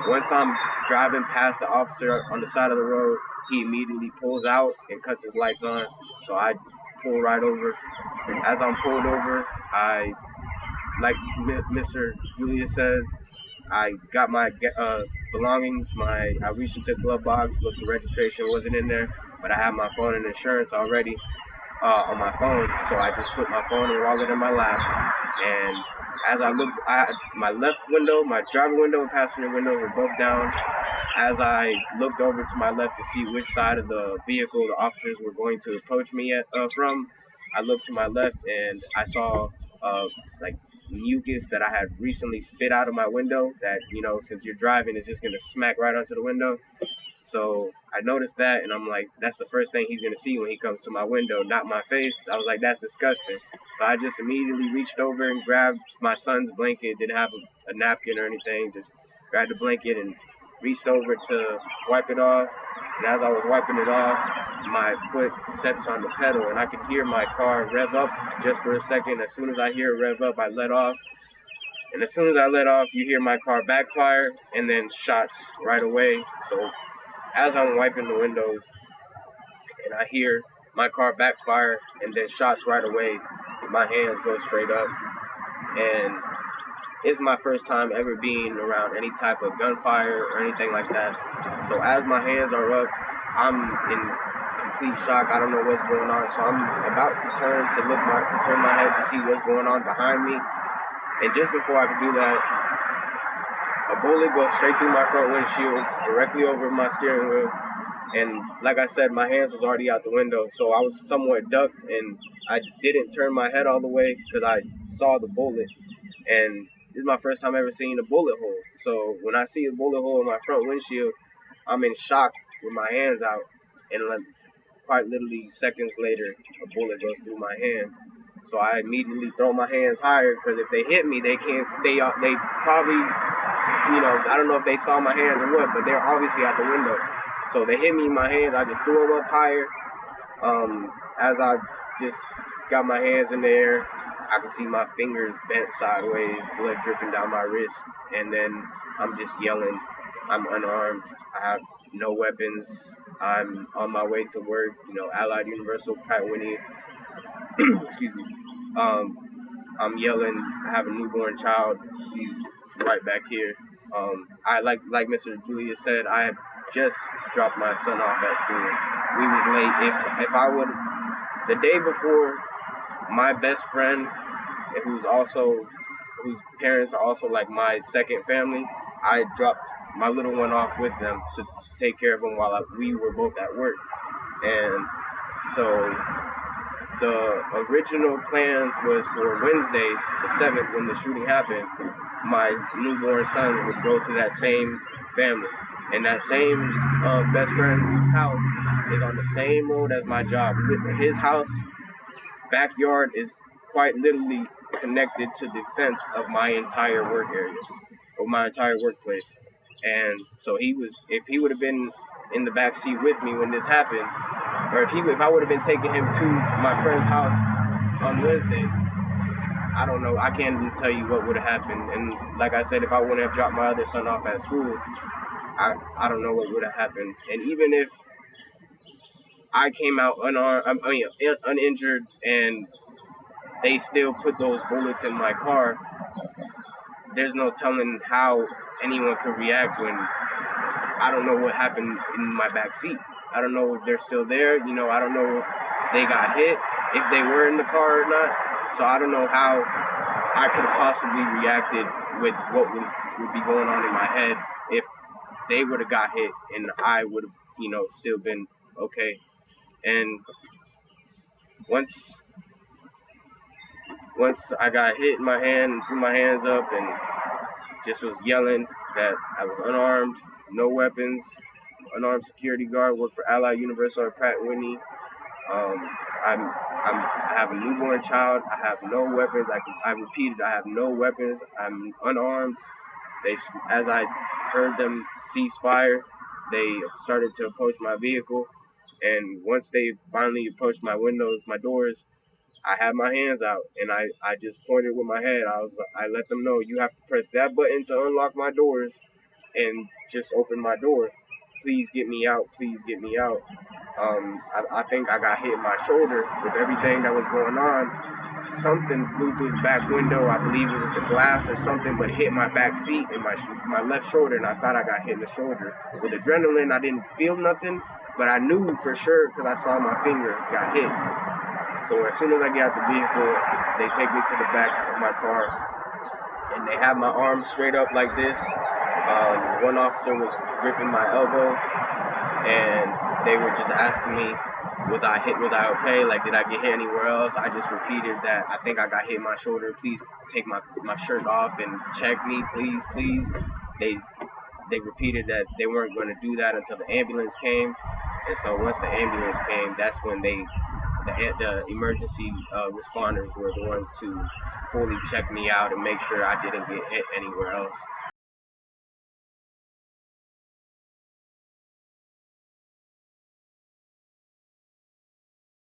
Once I'm driving past the officer on the side of the road, he immediately pulls out and cuts his lights on. So I pull right over. As I'm pulled over, like Mr. Julius says, I got my belongings. I reached into the glove box, looked the registration wasn't in there, but I had my phone and insurance already on my phone. So I just put my phone and wallet in my lap. And as I looked, my left window, my driver window and passenger window were both down. As I looked over to my left to see which side of the vehicle the officers were going to approach me from, I looked to my left and I saw like mucus that I had recently spit out of my window that, since you're driving, is just going to smack right onto the window. So I noticed that and I'm like, that's the first thing he's going to see when he comes to my window, not my face. I was like, that's disgusting. So I just immediately reached over and grabbed my son's blanket, didn't have a napkin or anything, just grabbed the blanket and reached over to wipe it off. And as I was wiping it off, my foot steps on the pedal and I could hear my car rev up just for a second. As soon as I hear it rev up, I let off. And as soon as I let off, you hear my car backfire and then shots right away. So as I'm wiping the windows and I hear my car backfire and then shots right away, my hands go straight up. And it's my first time ever being around any type of gunfire or anything like that. So as my hands are up, I'm in complete shock. I don't know what's going on. So I'm about to turn my head to see what's going on behind me. And just before I could do that, a bullet goes straight through my front windshield, directly over my steering wheel. And like I said, my hands was already out the window, so I was somewhat ducked, and I didn't turn my head all the way because I saw the bullet. And this is my first time ever seeing a bullet hole. So when I see a bullet hole in my front windshield, I'm in shock with my hands out. And like, quite literally seconds later, a bullet goes through my hand. So I immediately throw my hands higher because if they hit me, they can't stay up. They probably, I don't know if they saw my hands or what, but they're obviously out the window. So they hit me in my hands. I just threw them up higher. As I just got my hands in the air, I could see my fingers bent sideways, blood dripping down my wrist, and then I'm just yelling. I'm unarmed. I have no weapons. I'm on my way to work. Allied Universal Pratt Whitney. Excuse me. I'm yelling. I have a newborn child. He's right back here. I like Mr. Julius said, I had just dropped my son off at school. We was late. If I would, the day before, my best friend, whose parents are also like my second family, I dropped my little one off with them to take care of him while we were both at work. And so the original plans was for Wednesday, the 7th, when the shooting happened, my newborn son would go to that same family. And that same best friend's house is on the same road as my job. His house backyard is quite literally connected to the fence of my entire work area, or my entire workplace. And so if he would have been in the back seat with me when this happened, or if I would have been taking him to my friend's house on Wednesday, I don't know. I can't even tell you what would have happened. And like I said, if I wouldn't have dropped my other son off at school, I don't know what would have happened. And even if I came out uninjured, and they still put those bullets in my car, there's no telling how anyone could react when I don't know what happened in my back seat. I don't know if they're still there. I don't know if they got hit, if they were in the car or not. So I don't know how I could have possibly reacted with what would be going on in my head if they would have got hit and I would have, still been okay. And once I got hit in my hand and threw my hands up and just was yelling that I was unarmed, no weapons, unarmed security guard, worked for Allied Universal at Pratt Whitney. I have a newborn child. I have no weapons. I repeated, I have no weapons. I'm unarmed. As I heard them cease fire, they started to approach my vehicle. And once they finally approached my windows, my doors, I had my hands out and I just pointed with my head. I let them know, you have to press that button to unlock my doors. and just opened my door. Please get me out. Please get me out. I think I got hit in my shoulder with everything that was going on. Something flew through the back window. I believe it was the glass or something, but hit my back seat and my left shoulder, and I thought I got hit in the shoulder. With adrenaline, I didn't feel nothing, but I knew for sure because I saw my finger got hit. So as soon as I get out the vehicle, they take me to the back of my car, and they have my arms straight up like this. One officer was gripping my elbow, and they were just asking me, was I okay? Like, did I get hit anywhere else? I just repeated that I think I got hit in my shoulder. Please take my shirt off and check me, please, please. They repeated that they weren't going to do that until the ambulance came. And so once the ambulance came, that's when the emergency responders were the ones to fully check me out and make sure I didn't get hit anywhere else.